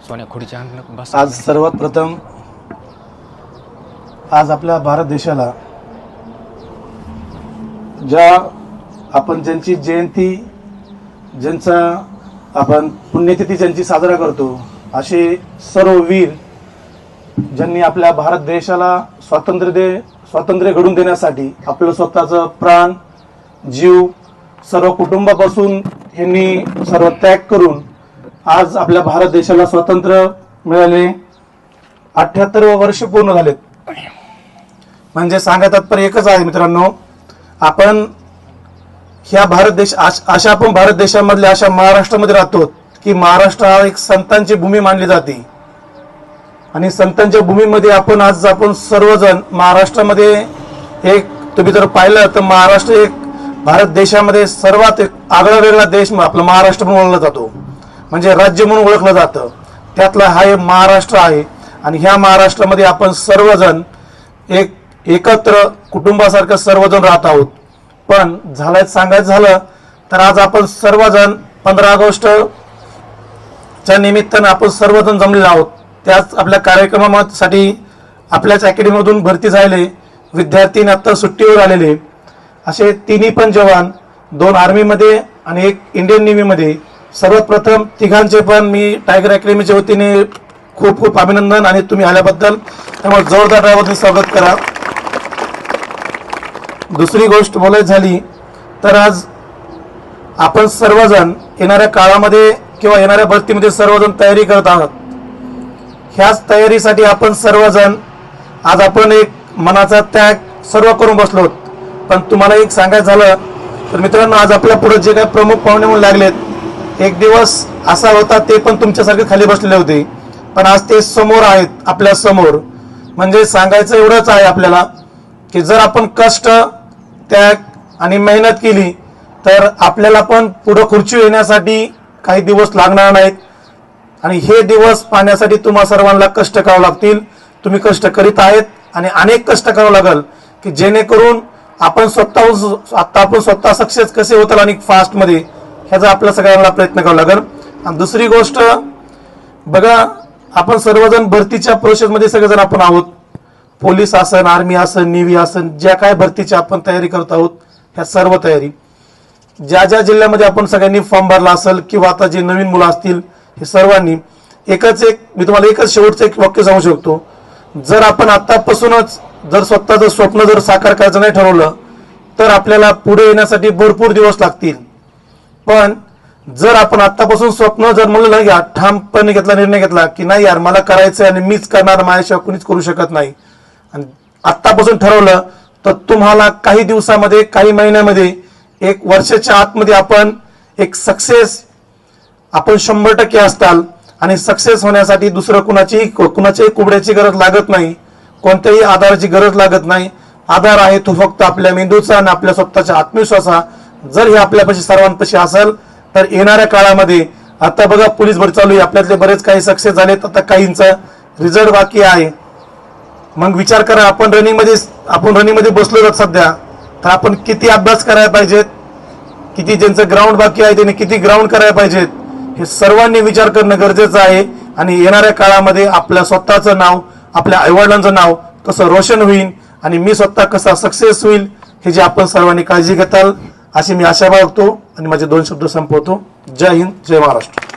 सोन्या खुर्ची आणलं बस. आज सर्वात प्रथम आज आपल्या भारत देशाला ज्या आपण ज्यांची जयंती ज्यांचा आपण पुण्यतिथी ज्यांची साजरा करतो असे सर्व वीर ज्यांनी आपल्या भारत देशाला स्वातंत्र्य घडवून देण्यासाठी आपलं स्वतःचं प्राण जीव सर्व कुटुंबापासून यांनी सर्व त्याग करून आज आपल्या भारत देशाला स्वातंत्र्य मिळाले. 78 वर्ष पूर्ण झालेत. म्हणजे सांगा तात्पर्य एकच आहे मित्रांनो, आपण ह्या भारत देश अशा आपण भारत देशामधल्या अशा महाराष्ट्रामध्ये राहतो की महाराष्ट्र हा एक संतांची भूमी मानली जाते आणि संतांच्या भूमीमध्ये आपण सर्वजण महाराष्ट्रामध्ये एक तुम्ही जर पाहिलं तर महाराष्ट्र एक भारत देशामध्ये सर्वात आगळा वेगळा देश आपला महाराष्ट्र म्हणून ओळखला जातो. म्हणजे राज्य म्हणून ओळखलं जातं. त्यातला हा एक महाराष्ट्र आहे आणि ह्या महाराष्ट्रामध्ये आपण सर्वजण एकत्र कुटुंबासारखं सर्वजण राहत आहोत. पण सांगायचं झालं तर आज आपण सर्वजण 15 ऑगस्टच्या निमित्तानं आपण सर्वजण जमलेलो आहोत. त्याच आपल्या कार्यक्रमासाठी आपल्याच अकॅडमीमधून भरती झालेले विद्यार्थी आता सुट्टीवर आलेले असे तिन्ही पण जवान, 2 आर्मीमध्ये आणि 1 इंडियन नेव्हीमध्ये. सर्वात प्रथम तिघांचे पण मी टायगर अकॅडमीच्या वतीने खूप खूप अभिनंदन आणि तुम्ही आल्याबद्दल त्यामुळे जोरदार टाळ्यांनी स्वागत करा. दुसरी गोष्ट बोलायची झाली तर आज आपण सर्वजण येणाऱ्या काळामध्ये किंवा येणाऱ्या भरतीमध्ये सर्वजण तयारी करत आहात. ह्याच तयारीसाठी आपण सर्वजण आज आपण एक मनाचा त्याग सर्व करून बसलो. पण तुम्हाला एक सांगायचं झालं तर मित्रांनो, आज आपल्या पुढे जे काही प्रमुख पाहुणे म्हणून लागलेत, एक दिवस असा होता ते पण तुमच्यासारखे खाली बसलेले होते, पण आज ते समोर आहेत आपल्या समोर. म्हणजे सांगायचं एवढंच आहे आपल्याला की जर आपण कष्ट त्याग आणि मेहनत केली तर आपल्याला पण पुढे खुर्ची येण्यासाठी काही दिवस लागणार नाहीत आणि हे दिवस पाहण्यासाठी तुम्हा सर्वांना कष्ट करावं लागतील. तुम्ही कष्ट करीत आहेत आणि अनेक कष्ट करावं लागेल की जेणेकरून आपण स्वतः सक्सेस कसे होतील आणि फास्ट मध्ये ह्याचा आपल्या सगळ्यांना प्रयत्न करावा लागेल. आणि दुसरी गोष्ट बघा, आपण सर्वजण भरतीच्या प्रोसेसमध्ये सगळेजण आपण आहोत. पोलीस असन, आर्मी असन, नेव्ही असन, ज्या काय भरतीच्या आपण तयारी करत आहोत ह्या सर्व तयारी ज्या ज्या जिल्ह्यामध्ये आपण सगळ्यांनी फॉर्म भरला असेल किंवा आता जे नवीन मुलं असतील हे सर्वांनी मी तुम्हाला एकच शेवटचं एक वाक्य सांगू शकतो. जर आपण आतापासूनच जर स्वतःचं स्वप्न जर साकार करायचं नाही ठरवलं तर आपल्याला पुढे येण्यासाठी भरपूर दिवस लागतील. पण जर आपण आतापासून स्वप्न जर म्हणलं नाही घ्या ठामपणे निर्णय घेतला की नाही यार मला करायचं आणि मीच करणार, माझ्याशिवाय कुणीच करू शकत नाही, आणि आतापासून ठरवलं तर तुम्हाला काही दिवसामध्ये काही महिन्यामध्ये 1 वर्षाच्या आतमध्ये आपण एक सक्सेस आपण 100% असताल. आणि सक्सेस होण्यासाठी दुसरं कुणाच्याही कुबड्याची गरज लागत नाही, कोणत्याही आधाराची गरज लागत नाही. आधार आहे तो फक्त आपल्या मेंदूचा आणि आपल्या स्वतःच्या आत्मविश्वासा. जर हे आपल्यापाशी सर्वांपाशी असेल तर येणाऱ्या काळामध्ये आता बघा पोलीस भरती चालू आहे, आपल्यातले बरेच काही सक्सेस झालेत, आता काहींचा रिझल्ट बाकी आहे. मग विचार करा, आपण रनिंगमध्ये बसलो सध्या तर आपण किती अभ्यास करायला पाहिजेत, किती ज्यांचं ग्राउंड बाकी आहे त्यांनी किती ग्राउंड करायला पाहिजेत, हे सर्वांनी विचार करणं गरजेचं आहे. आणि येणाऱ्या काळामध्ये आपल्या स्वतःचं नाव, आपल्या आईवडिलांचं नाव कसं रोशन होईल आणि मी स्वतः कसा सक्सेस होईल हे जे आपण सर्वांनी काळजी घेताल अशी मी आशा बाळगतो आणि माझे 2 शब्द संपवतो. जय हिंद, जय महाराष्ट्र.